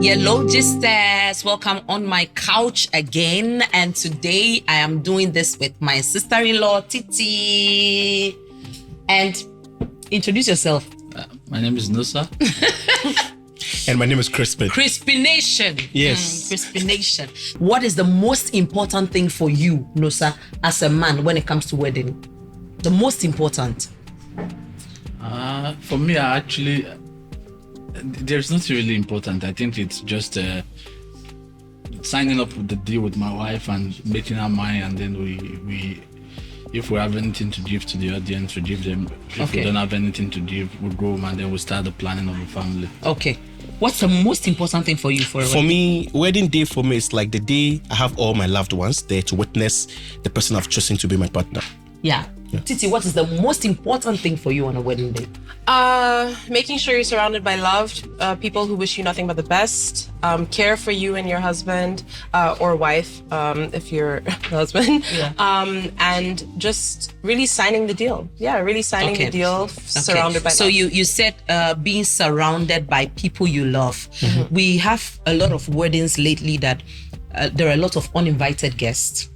Hello, sisters. Welcome on my couch again. And today I am doing this with my sister-in-law, Titi. And introduce yourself. My name is Nusa. And my name is Crispin. Crispin Nation. Yes. Crispin Nation. What is the most important thing for you, Nusa, as a man when it comes to wedding? The most important? For me, there's not really important. I think it's just signing up with the deal with my wife and making her mine, and then we if we have anything to give to the audience, we give them. If we don't have anything to give, we go home and then we start the planning of the family. Okay. What's the most important thing for you for a wedding? For me, wedding day for me is like the day I have all my loved ones there to witness the person I've chosen to be my partner. Yeah. Titi, what is the most important thing for you on a wedding day? Making sure you're surrounded by loved people who wish you nothing but the best, care for you and your husband or wife, if you're the husband, and just really signing the deal. Yeah, really signing the deal, surrounded by so love. you said being surrounded by people you love. Mm-hmm. We have a lot of weddings lately that there are a lot of uninvited guests.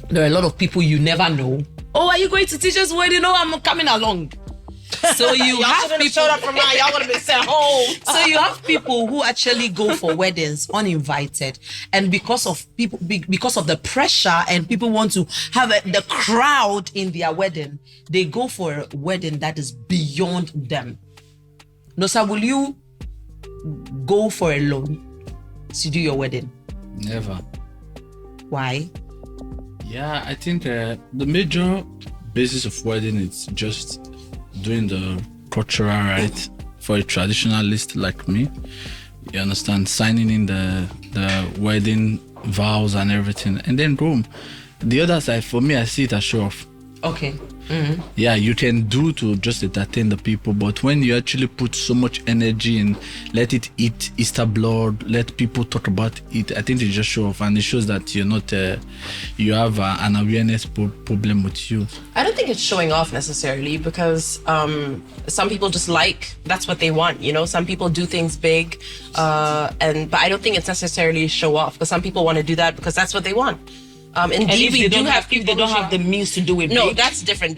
There are a lot of people you never know. Oh, are you going to teacher's wedding? No, I'm coming along. So you have people showed up from now. Y'all would have been sent home. So you have people who actually go for weddings uninvited, and because of the pressure and people want to have the crowd in their wedding, they go for a wedding that is beyond them. Nosa, will you go for a loan to do your wedding? Never. Why? Yeah, I think the major basis of wedding is just doing the cultural rite for a traditionalist like me. You understand? Signing in the wedding vows and everything, and then boom. The other side, for me, I see it as show off. Okay. Mm-hmm. Yeah, you can do to just entertain the people, but when you actually put so much energy and let it eat Easter blood, let people talk about it, I think it just show off, and it shows that you're not, you have an awareness problem with you. I don't think it's showing off necessarily, because some people just that's what they want, you know. Some people do things big, but I don't think it's necessarily show off, because some people want to do that because that's what they want. Indeed, we do have people if they don't have the means to do it. No, big. that's different.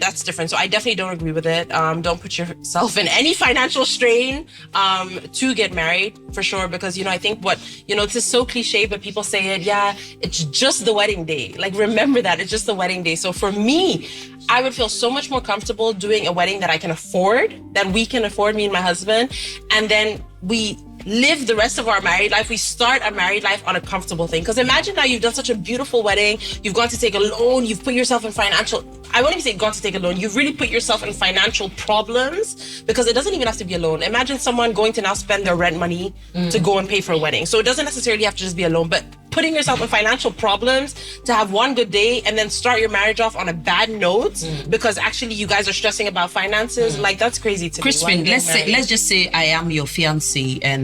So I definitely don't agree with it. Don't put yourself in any financial strain to get married, for sure. Because, you know, I think this is so cliche, but people say it. Yeah, it's just the wedding day. Like, remember that it's just the wedding day. So for me, I would feel so much more comfortable doing a wedding that I can afford, that we can afford, me and my husband, and then we live the rest of our married life. We start our married life on a comfortable thing. Because imagine now you've done such a beautiful wedding, you've gone to take a loan, you've put yourself in financial, I won't even say gone to take a loan, you've really put yourself in financial problems, because it doesn't even have to be a loan. Imagine someone going to now spend their rent money to go and pay for a wedding. So it doesn't necessarily have to just be a loan, but putting yourself in financial problems to have one good day and then start your marriage off on a bad note because actually you guys are stressing about finances, like, that's crazy to me. Crispin, let's just say I am your fiance and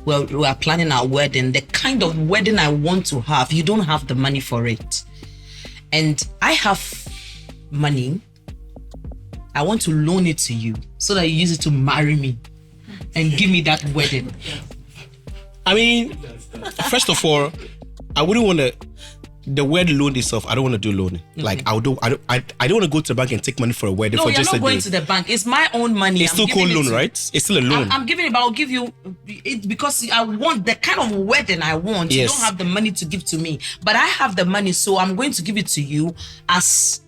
we are planning our wedding. The kind of wedding I want to have, you don't have the money for it, and I have money. I want to loan it to you so that you use it to marry me and give me that wedding. I mean, first of all, I wouldn't want to. The word loan itself, I don't want to do loan. Okay. Like, I don't want to go to the bank and take money for a wedding for just a day. No, you're not going to the bank. It's my own money. It's still called loan, right? It's still a loan. I'm giving it, but I'll give you it because I want the kind of wedding I want. Yes. You don't have the money to give to me, but I have the money, so I'm going to give it to you as.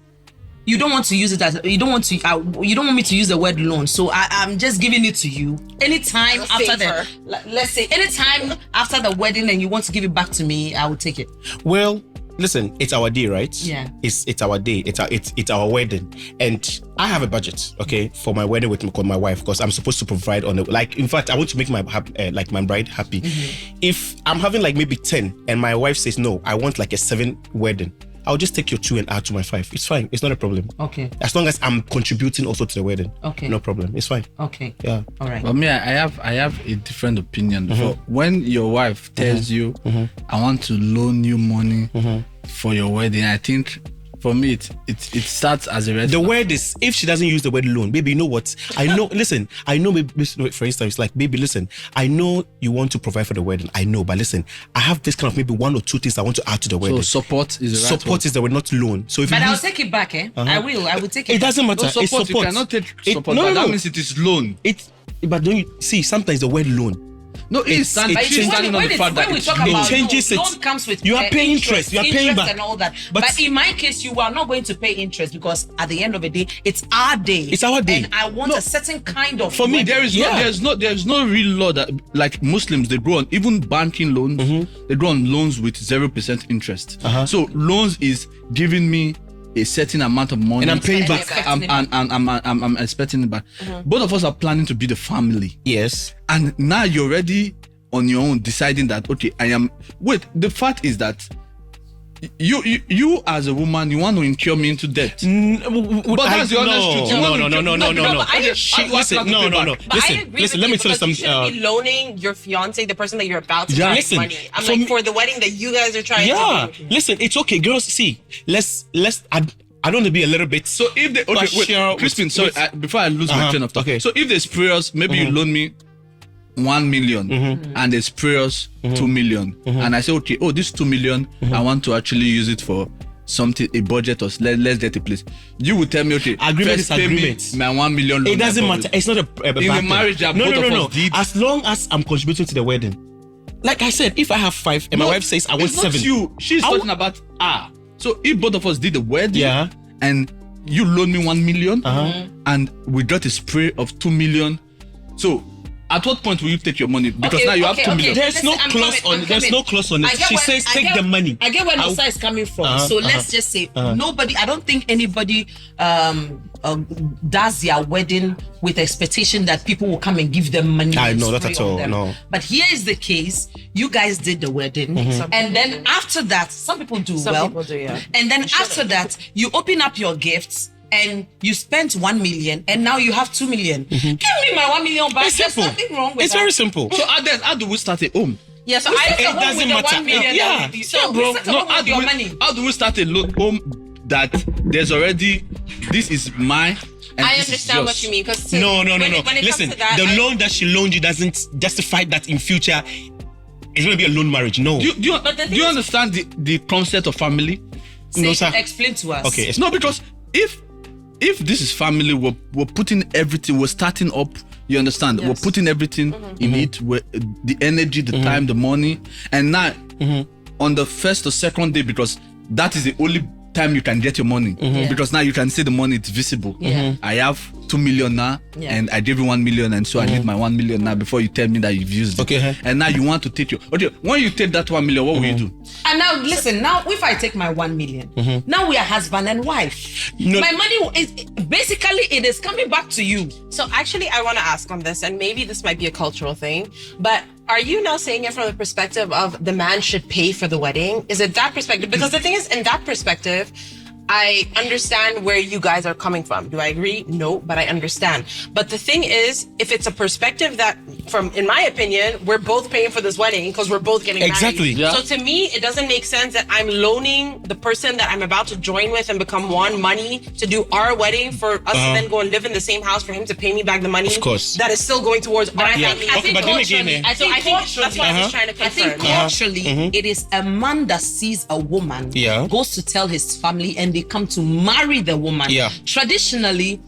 You don't want to use it as you don't want me to use the word loan, so I'm just giving it to you. Anytime after let's say anytime after the wedding, and you want to give it back to me, I will take it. Well, listen, it's our day, right? Yeah. It's our day. It's our wedding, and I have a budget, okay, for my wedding with my wife, because I'm supposed to provide on it. Like, in fact, I want to make my bride happy. Mm-hmm. If I'm having like maybe 10, and my wife says no, I want like a 7 wedding, I'll just take your 2 and add to my 5. It's fine. It's not a problem. Okay. As long as I'm contributing also to the wedding. Okay. No problem. It's fine. Okay. Yeah. All right. But me, I have a different opinion. Mm-hmm. So when your wife tells you, I want to loan you money for your wedding, I think for me, it starts as a red The flag. word is, if she doesn't use the word loan, baby, you know what? I know, listen, I know, maybe, for instance, like, baby, listen, I know you want to provide for the wedding. I know, but listen, I have this kind of maybe 1 or 2 things I want to add to the wedding. So support is the right Support is the word, not loan. So if But you I'll use, take it back, I will take it it back. doesn't matter. No It's support. support. You cannot take support. No, but no, that no. means it is loan. But don't you see? Sometimes the word loan. No, it's It But she's changes- standing on the fact that when we it's talk loan. about changes it. loan comes with You are paying interest. You are paying back. and all that. But- But in my case, you are not going to pay interest because at the end of the day, it's our day. It's our day. and I want a certain kind of. For me, wedding. There is no real law that, like Muslims, they grow on even banking loans. They grow on loans with 0% interest. So loans is giving me a certain amount of money, And I'm paying back. I'm expecting it back. Both of us are planning to be the family, Yes. and now you're already on your own deciding that, okay, I am. Wait, the fact is that you as a woman, you want to incur me into debt. But that's the honest truth. You want to- No. but I agree. Listen, no. But I agree Listen. with Let you me tell you because something. you shouldn't be loaning your fiance, the person that you're about to Yeah, marry, listen, money. I'm for like, me- for the wedding that you guys are trying Yeah. to do. Listen, it's okay, girls. See, let's. I don't want to be a little bit. So if they partial wait, Crispin, with- sorry, with- before I lose my train of thought. okay. So if there's prayers, maybe you loan me 1 million, and there's prayers 2 million, and I say, okay, this 2 million, I want to actually use it for something, a budget, or let's get a place. You will tell me, okay, Agreement first is pay me agreement. my 1 million loan. It doesn't I matter. borrowed. It's not a bad In the thing. marriage that no, both no, of no, us did. As long as I'm contributing to the wedding. Like I said, if I have 5 and my No, wife says I want it's not 7. you. She's I talking about So if both of us did the wedding, Yeah. and you loan me 1 million, and we got a spray of 2 million, so at what point will you take your money? Because now you have 2 million. There's no Listen, clause on it. There's no clause on it. I get She where- says I take get- the money. I get where I'll- Nosa is coming from. So let's just say nobody. I don't think anybody does their wedding with expectation that people will come and give them money. I and know, not spray at on all, them. no. But here is the case: you guys did the wedding, and then after that, some people do Some well. people do, yeah. And then after that, you open up your gifts. And you spent 1 million, and now you have 2 million. Give me my 1 million back. It's There's simple. nothing wrong with It's that. very simple. So how do we start a home? Yeah, so We I set a it home doesn't with the matter. 1 million. Yeah. that we- So Yeah, bro. we set a No, home with your money. how do we start a home that there's already, this is mine and I this is understand yours? what you mean. Because No. When it Listen, comes to that, the loan that she loaned you doesn't justify that in future it's going to be a loan marriage. No. Do you But the thing do you is- understand the concept of family? No, Say- sir. Explain to us. Okay. No, because if this is family, we're putting everything, we're starting up. You understand? Yes. We're putting everything in it, the energy, the time, the money, and now on the first or second day, because that is the only time you can get your money, because now you can see the money, it's visible. I have 2 million now, and I gave you 1 million, and so I need my 1 million now before you tell me that you've used it. Okay. And now you want to take when you take that 1 million, what will you do? And now listen, now if I take my 1 million, now we are husband and wife. No. My money is basically it is coming back to you. So actually, I want to ask on this, and maybe this might be a cultural thing, but are you now saying it from the perspective of the man should pay for the wedding? Is it that perspective? Because the thing is, in that perspective, I understand where you guys are coming from. Do I agree? No, but I understand. But the thing is, if it's a perspective that, in my opinion, we're both paying for this wedding because we're both getting Exactly. married. Yeah. So to me, it doesn't make sense that I'm loaning the person that I'm about to join with and become one money to do our wedding for us to then go and live in the same house for him to pay me back the money. Of course. That is still going towards our I Yeah. family. think, I Okay, think but then culturally, again, I think that's what I was trying to I think confirm. culturally, it is a man that sees a woman, Yeah. goes to tell his family, and they come to marry the woman. Yeah. Traditionally,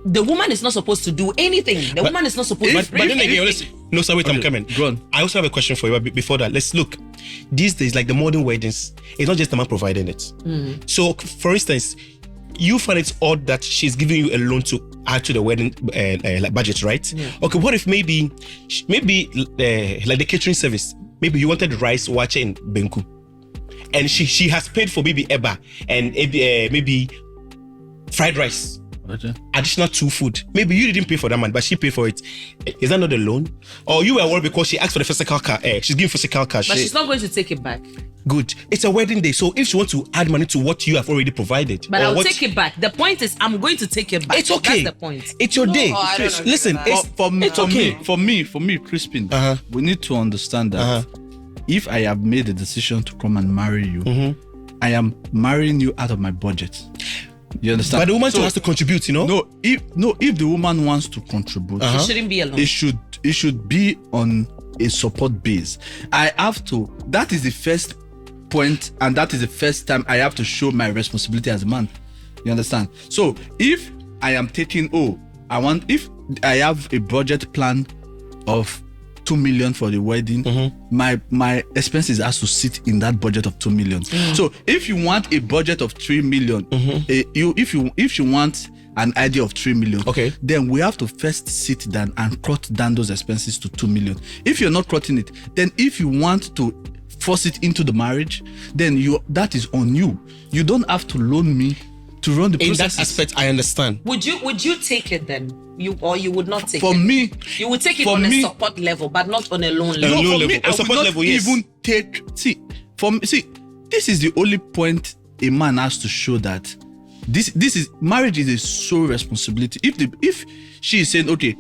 the woman is not supposed to do anything. The woman is not supposed But to then bring again, anything. no, sir, wait, I'm Okay, coming. go on. I also have a question for you. But before that, let's look. These days, like the modern weddings, it's not just the man providing it. So, for instance, you find it odd that she's giving you a loan to add to the wedding like budget, right? Okay, what if maybe like the catering service, maybe you wanted rice, wache, and benku, and she has paid for maybe eba and maybe fried rice. Okay. Additional 2 food. Maybe you didn't pay for that man, but she paid for it. Is that not a loan? Or you were worried because she asked for the physical cash? She's giving physical cash. But she's not going to take it back. Good. It's a wedding day, so if she wants to add money to what you have already provided, But or I'll what- take it back. The point is, I'm going to take it back. It's okay. That's the point. It's your day. I don't agree Listen, with that. it's For okay. me, Crispin, Uh-huh. we need to understand that if I have made a decision to come and marry you, I am marrying you out of my budget. You understand? But the woman still has to contribute, No, if the woman wants to contribute, It shouldn't be alone. it should be on a support base. I have to. That is the first point, and that is the first time I have to show my responsibility as a man. You understand? So if I am taking, if I have a budget plan of 2 million for the wedding, my expenses has to sit in that budget of 2 million. So if you want a budget of 3 million, if you want an idea of 3 million, okay, then we have to first sit down and cut down those expenses to 2 million. If you're not cutting it, then if you want to force it into the marriage, then that is on you. You don't have to loan me to run the process. In that aspect, I understand. Would you take it then? You would not take it? For me, you would take it on a support level, but not on a loan level. No, loan for level. me, I Support would not level, yes. even take. This is the only point a man has to show that this is marriage is a sole responsibility. If she is saying, okay,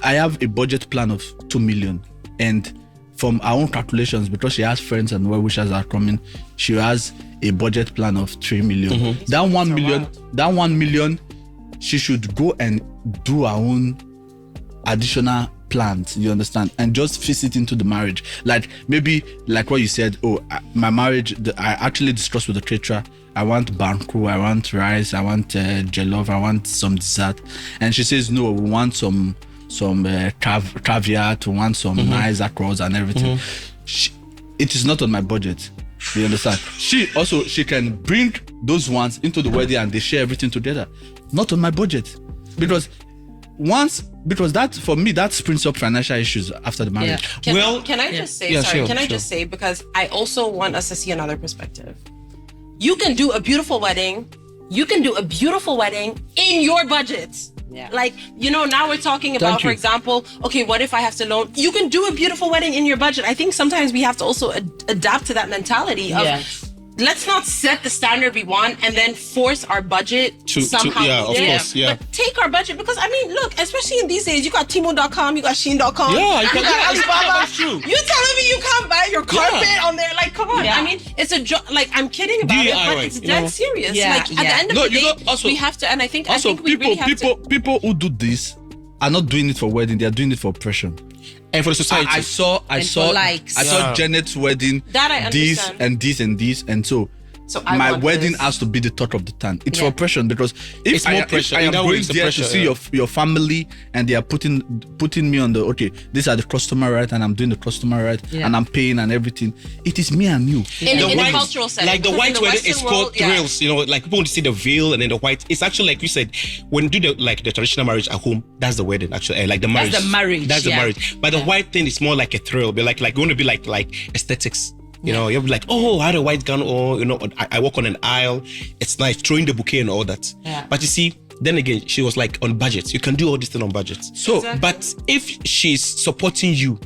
I have a budget plan of 2 million, and from our own calculations, because she has friends and well wishers are coming, she has a budget plan of 3 million. That 1 million, she should go and do her own additional plans, you understand, and just fix it into the marriage. Like maybe like what you said, my marriage, I actually discussed with the caterer, I want banku, I want rice, I want jollof, I want some dessert, and she says no, we want some caviar, to want some nice across and everything. It is not on my budget. You understand? She can bring those ones into the wedding and they share everything together. Not on my budget. Because that, for me, that brings up financial issues after the marriage. Yeah. Can I just say, just say, because I also want us to see another perspective. You can do a beautiful wedding. You can do a beautiful wedding in your budget. Yeah. Like, now we're talking about, for example, okay, what if I have to loan? You can do a beautiful wedding in your budget. I think sometimes we have to also adapt to that mentality of, let's not set the standard we want and then force our budget somehow. Of course. But take our budget, because look, especially in these days, you got Timo.com, you got Shein.com. Yeah, you got Alibaba. That's true. You're telling me you can't buy your carpet on there? Like, come on. Yeah. It's a joke. Like, I'm kidding about it, but it's dead serious. Yeah, Like, at the end of the day, we have to, and I think we really have to. People who do this are not doing it for wedding; they are doing it for oppression. And for the society. I saw Janet's wedding. That I this understand. and this and this, and so my wedding has to be the talk of the town. It's for oppression, because if I am going there to see your family and they are putting me on the these are the customer right, and I'm doing the customer right, and I'm paying and everything. It is me and you. In a cultural setting. Like the white wedding is called thrills. Like people want to see the veil and then the white. It's actually, like you said, when you do the traditional marriage at home, that's the wedding actually. Like the marriage. That's the marriage. That's the marriage. But the white thing is more like a thrill. But like you want to be like aesthetics. You'll be like, oh, I had a white gown, or I walk on an aisle. It's nice, throwing the bouquet and all that. Yeah. But you see, then again, she was like on budget. You can do all this thing on budget. So, but if she's supporting you,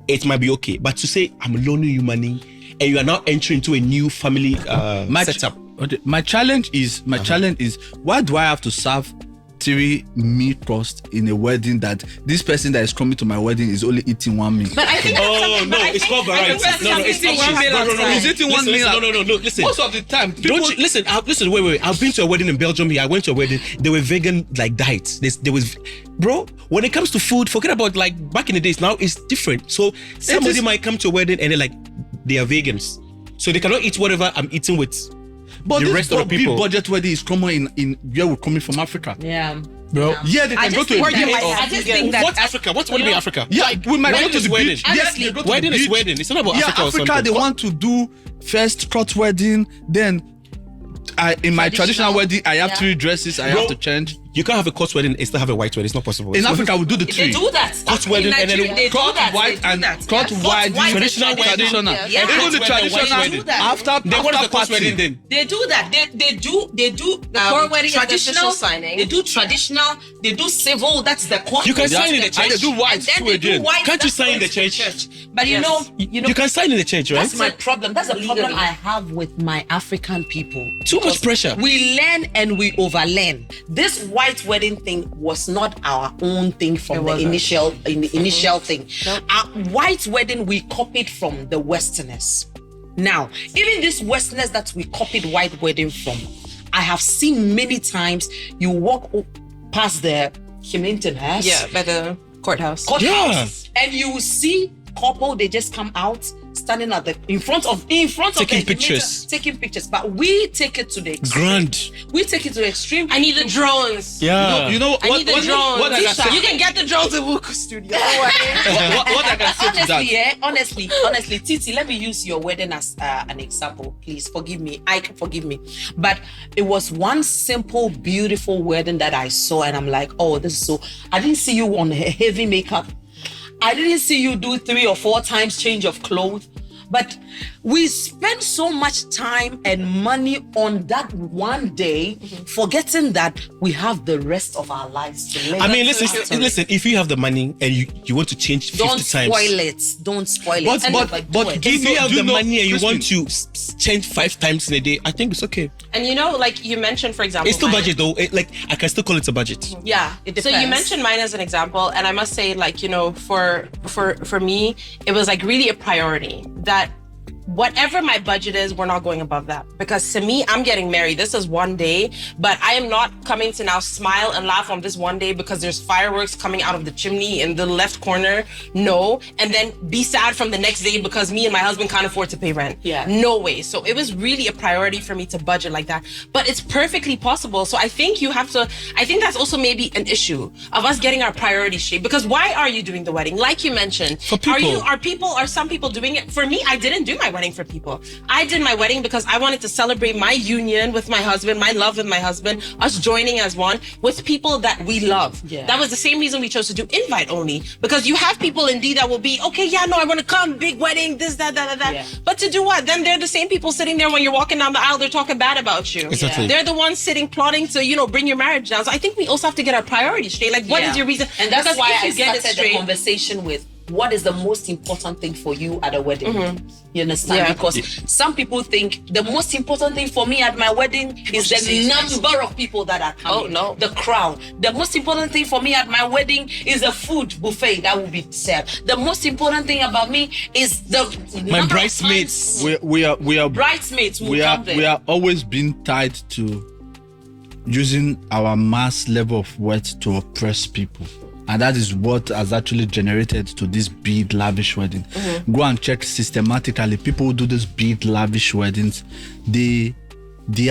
it might be okay. But to say I'm loaning you money and you are now entering into a new family setup. My challenge is why do I have to serve 3 meat cost in a wedding that this person that is coming to my wedding is only eating 1 meal? But I think it's called variety. No, it's not. He's eating 1 meal. No. Listen. Most of the time, Don't you listen? Listen. Wait. I've been to a wedding in Belgium. Here, I went to a wedding. There were vegan diets. There was, bro. When it comes to food, forget about like back in the days. Now it's different. So somebody might come to a wedding and they're like, they are vegans, so they cannot eat whatever I'm eating with. But the rest of the people. Big budget wedding is common in where we're coming from, Africa. Yeah. Bro. Yeah, they can go to a beach. I just think that What's Africa? What's wedding in Africa? Yeah, we might go to the wedding. beach. Yes, wedding is wedding. It's not about Africa or something. Africa, they want to do first cut wedding, then in my traditional wedding, I have 3 dresses I have to change. You can't have a cut wedding and still have a white wedding. It's not possible. In Africa, we do the 3. They do that. Cut wedding and then cut white and cut white. Traditional wedding. Yeah. Even the traditional after then what is the cut party. wedding then? They do that. They do the core wedding traditional is the official signing. They do traditional. They do civil. That's the core. You can sign in the church. They do white and then they do white. Can't you That's sign in the going to church? But you know, you can sign in the church, right? that's my problem. That's the problem I have with my African people. Too much pressure. We learn and we overlearn. This white wedding thing was not our own thing from the initial thing. Nope. Our white wedding we copied from the Westerners. Now, even this Westerners that we copied white wedding from, I have seen many times you walk past the Himington house. Yeah, by the courthouse. And you will see couple, they just come out standing at the in front of taking the pictures. taking pictures. But we take it to the extreme. Grand. We take it to the extreme. I need the drones. Yeah. You know I need the drones. what I can say, You can get the drones in Wuku Studio. what I can say to that. Honestly, Titi, let me use your wedding as an example. Please forgive me. Forgive me. But it was one simple, beautiful wedding that I saw, and I'm like, oh, this is so. I didn't see you on heavy makeup. I didn't see you do 3 or 4 times change of clothes. But we spend so much time and money on that one day, forgetting that we have the rest of our lives to live. I mean, listen. If you have the money and you want to change 50 times, Don't spoil it. But if you have the money and you want to change 5 times in a day, I think it's okay. And you know, like you mentioned, for example, It's still budget though. I can still call it a budget. Yeah, it so depends. you mentioned mine as an example, and I must say, like, you know, for me, it was like really a priority that whatever my budget is, we're not going above that. Because to me, I'm getting married. This is one day, but I am not coming to now smile and laugh on this one day because there's fireworks coming out of the chimney in the left corner. No. And then be sad from the next day because me and my husband can't afford to pay rent. Yeah. No way. So it was really a priority for me to budget like that. But it's perfectly possible. So I think that's also maybe an issue of us getting our priorities straight. Because why are you doing the wedding? Like you mentioned, For people. are some people doing it? For me, I didn't do my wedding for people. I did my wedding because I wanted to celebrate my union with my husband, my love with my husband, us joining as one with people that we love. Yeah. That was the same reason we chose to do invite only, because you have people indeed that will be, okay, yeah, no, I want to come, big wedding, this, that. Yeah. But to do what? Then they're the same people sitting there when you're walking down the aisle, they're talking bad about you. Exactly. They're the ones sitting plotting to, you know, bring your marriage down. So I think we also have to get our priorities straight. Like, what is your reason? And that's Because why if I you get it started the straight, conversation with what is the most important thing for you at a wedding. You understand? Yeah. Because some people think the most important thing for me at my wedding is the number of people that are coming. Oh, no. The crowd. The most important thing for me at my wedding is the food buffet that will be served. The most important thing about me is the My number of bridesmaids. times We are bridesmaids who we come there. are always being tied to using our mass level of wealth to oppress people. And that is what has actually generated to this big lavish wedding. Go and check systematically. People who do these big lavish weddings, they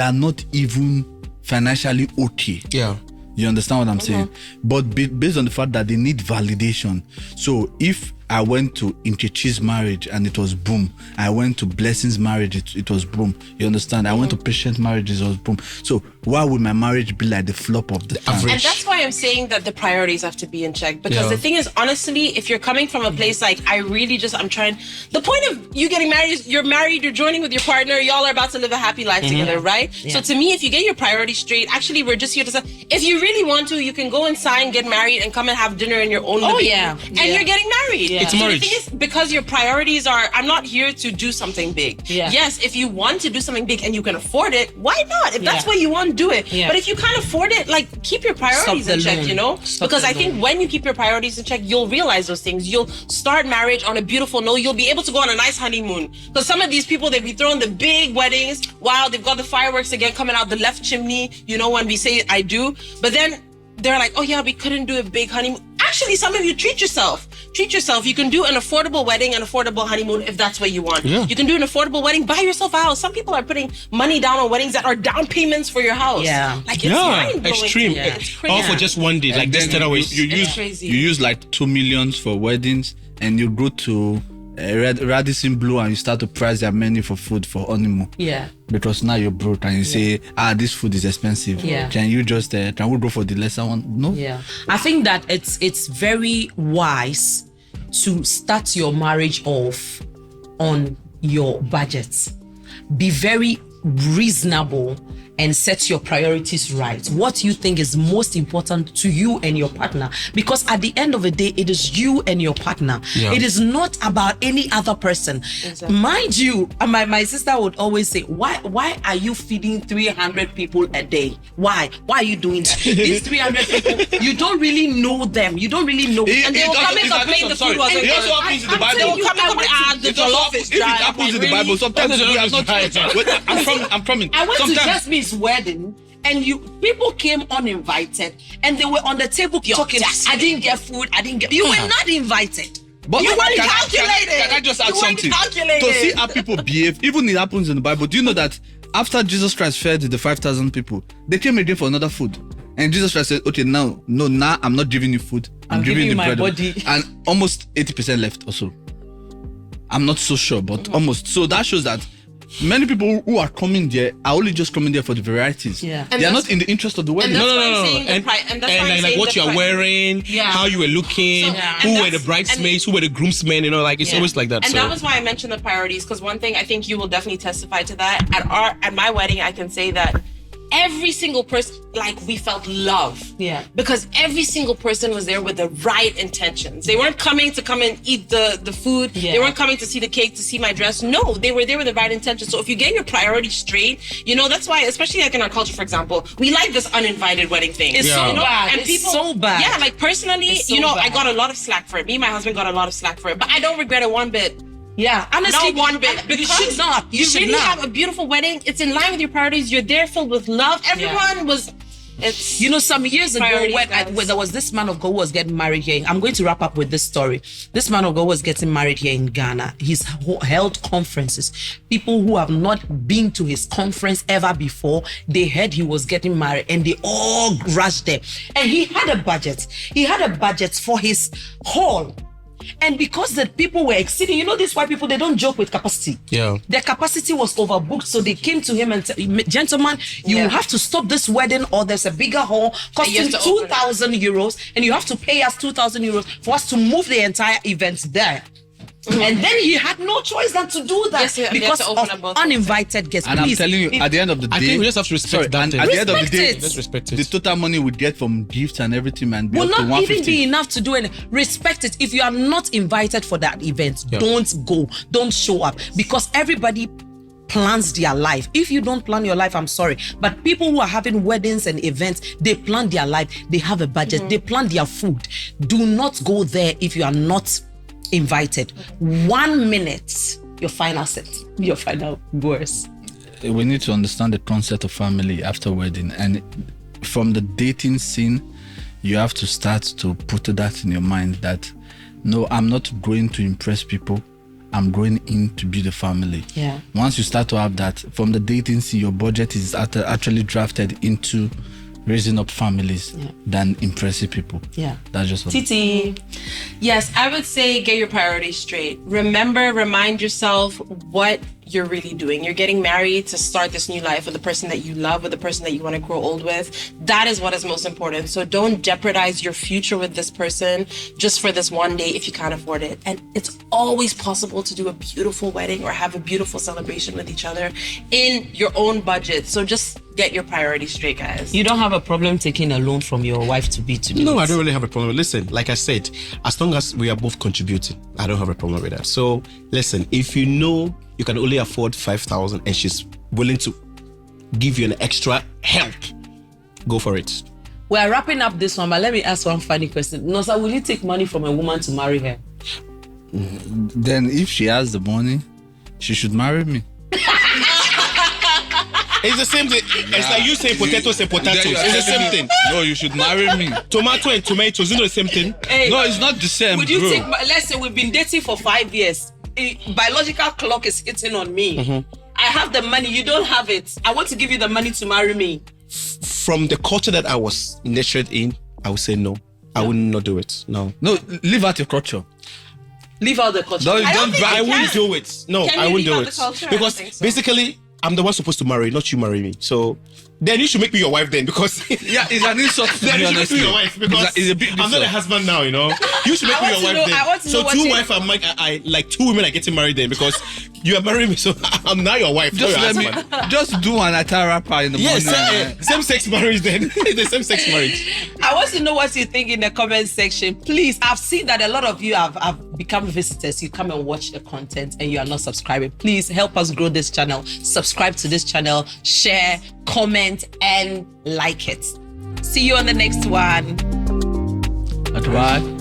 are not even financially okay. Yeah. You understand what I'm saying? But based on the fact that they need validation. So if I went to Nkechi's marriage and it was boom. I went to Blessing's marriage, it was boom. You understand? I went to Patient marriage, it was boom. So why would my marriage be like the flop of the time? average? And that's why I'm saying that the priorities have to be in check. Because the thing is, honestly, if you're coming from a place like, I'm trying, the point of you getting married is you're married, you're joining with your partner, y'all are about to live a happy life together, right? Yeah. So to me, if you get your priorities straight, actually, we're just here to say, if you really want to, you can go and sign, get married, and come and have dinner in your own living room. And you're getting married. Yeah. It's So marriage. the thing is, because your priorities are, I'm not here to do something big. Yeah. Yes, if you want to do something big and you can afford it, why not? If that's Yeah. what you want, do it. Yeah. But if you can't afford it, like, keep your priorities Stop in the check, loan. you know? Stop Because the I think loan. when you keep your priorities in check, you'll realize those things. You'll start marriage on a beautiful note. You'll be able to go on a nice honeymoon. Because some of these people, they be throwing the big weddings while they've got the fireworks again coming out the left chimney, you know, when we say I do. But then they're like, oh yeah, we couldn't do a big honeymoon. Actually, some of you treat yourself. Treat yourself. You can do an affordable wedding, an affordable honeymoon if that's what you want. Yeah. You can do an affordable wedding, buy yourself a house. Some people are putting money down on weddings that are down payments for your house. Yeah. Like, it's Yeah, mind-blowing. extreme. Yeah. It's crazy. All for just one day, like And this then terrorist. you It's use crazy. you use like 2 million for weddings, and you go to Radisson Blue and you start to price their menu for food for honeymoon. Yeah. Because now you're broke and you say, this food is expensive. Yeah. Can you just can we go for the lesser one? No. Yeah, I think that it's very wise to start your marriage off on your budget. Be very reasonable and set your priorities right. What you think is most important to you and your partner, because at the end of the day, it is you and your partner. Yeah. It is not about any other person. Exactly. Mind you, my sister would always say, why are you feeding 300 people a day? Why are you doing that? These 300 people, you don't really know them. You don't really know. And they will come and complain the food wasn't It also good. happens in the I'm Bible. They will come and I complain, went to- the jollof is If dry. it happens in the Like, Bible, sometimes Really? we are not. Wait, I'm coming. I went to Sometimes Jasmine's wedding, and people came uninvited, and they were on the table talking. I didn't get food. You were not invited. But You weren't can calculated. Can I just add You weren't something? calculated. To see how people behave, even it happens in the Bible. Do you know that after Jesus Christ fed the 5,000 people, they came again for another food? And Jesus Christ said, okay, now I'm not giving you food. I'm giving you my bread. body. And almost 80% left also. I'm not so sure, but almost. So that shows that many people who are coming there are only just coming there for the varieties. Yeah. They are not in the interest of the wedding. that's No. why I'm saying the And, pri- and that's why I'm like saying what the you are pri- wearing, Yeah. how you were looking, So, who and were the that's- bridesmaids, who were the groomsmen, like it's Yeah. always like that. And so. that was why I mentioned the priorities, because one thing I think you will definitely testify to that. At my wedding, I can say that every single person, like, we felt love. Yeah. Because every single person was there with the right intentions. They weren't coming to come and eat the food. Yeah. They weren't coming to see the cake, to see my dress. No, they were there with the right intentions. So if you get your priorities straight, that's why, especially like in our culture, for example, we like this uninvited wedding thing. It's so bad. And It's people, so bad. Yeah, like personally, It's so I bad. got a lot of slack for it. Me and my husband got a lot of slack for it, but I don't regret it one bit. Yeah, honestly, Not one bit. You Because should not. You should really not. have a beautiful wedding. It's in line with your priorities. You're there filled with love. Everyone was. It's Some years ago, Priorities, when guys. there was this man of God who was getting married here, I'm going to wrap up with this story. This man of God was getting married here in Ghana. He's held conferences. People who have not been to his conference ever before, they heard he was getting married and they all rushed there. And he had a budget. He had a budget for his hall. And because the people were exceeding, these white people, they don't joke with capacity. Yeah. Their capacity was overbooked. So they came to him and said, gentlemen, you Yeah. have to stop this wedding or there's a bigger hall costing you have to open it. 2,000 euros and you have to pay us 2,000 euros for us to move the entire event there. And then he had no choice than to do that Yes, you have because to open of up both uninvited guests. And Please, I'm telling you, if- at the end of the day, I think we just have to respect that. And at the end of the Respect day, it. Let's respect it. the total money we get from gifts and everything, man, be will up to not even 150. be enough to do it. Respect it. If you are not invited for that event, Yeah. don't go. Don't show up because everybody plans their life. If you don't plan your life, I'm sorry. But people who are having weddings and events, they plan their life. They have a budget. They plan their food. Do not go there if you are not invited. 1 minute, your final words. We need to understand the concept of family after wedding, and from the dating scene, you have to start to put that in your mind that no, I'm not going to impress people. I'm going in to build a family. Yeah. Once you start to have that from the dating scene, your budget is actually drafted into raising up families than impressive people. Yeah. That's just what Titi. Yes, I would say get your priorities straight. Remind yourself what you're really doing. You're getting married to start this new life with the person that you love, with the person that you want to grow old with. That is what is most important. So don't jeopardize your future with this person just for this one day if you can't afford it. And it's always possible to do a beautiful wedding or have a beautiful celebration with each other in your own budget. So just get your priorities straight, guys. You don't have a problem taking a loan from your wife to do No, it. I don't really have a problem. Listen, like I said, as long as we are both contributing, I don't have a problem with that. So, listen, if you know you can only afford 5,000 and she's willing to give you an extra help, go for it. We're wrapping up this one, but let me ask one funny question. Nosa, will you take money from a woman to marry her? Then if she has the money, she should marry me. It's the same thing. It's like you saying potatoes and potatoes. Then you are It's the telling same me, thing. No, you should marry me. Tomato and tomatoes, you know the same thing. Hey, No, it's not the same, would you bro. take? Let's say we've been dating for 5 years. Biological clock is hitting on me. I have the money. You don't have it. I want to give you the money to marry me. From the culture that I was nurtured in, I would say no. I would not do it. No. No, leave out your culture. Leave out the culture. Don't don't think drag. I you wouldn't can. do it. No, Can I you wouldn't leave do out it. the culture? I don't Because think so. basically, I'm the one supposed to marry, not you marry me. So then you should make me your wife then, because Yeah, it's an insult to then me, you should make honestly. me your wife, because It's a big I'm not a difference. husband now, you know. You should make I me want your to wife know- then. I want to know So what two you- wife, I like 2 women are getting married then, because you are marrying me, so I'm now your wife. Just not your let me, husband. just do an attire rapper in the Yes, morning. same-sex marriage then. The same-sex marriage. I want to know what you think in the comment section. Please, I've seen that a lot of you have become visitors. You come and watch the content and you are not subscribing. Please help us grow this channel. Subscribe to this channel, share, comment, and like it. See you on the next one. Bye.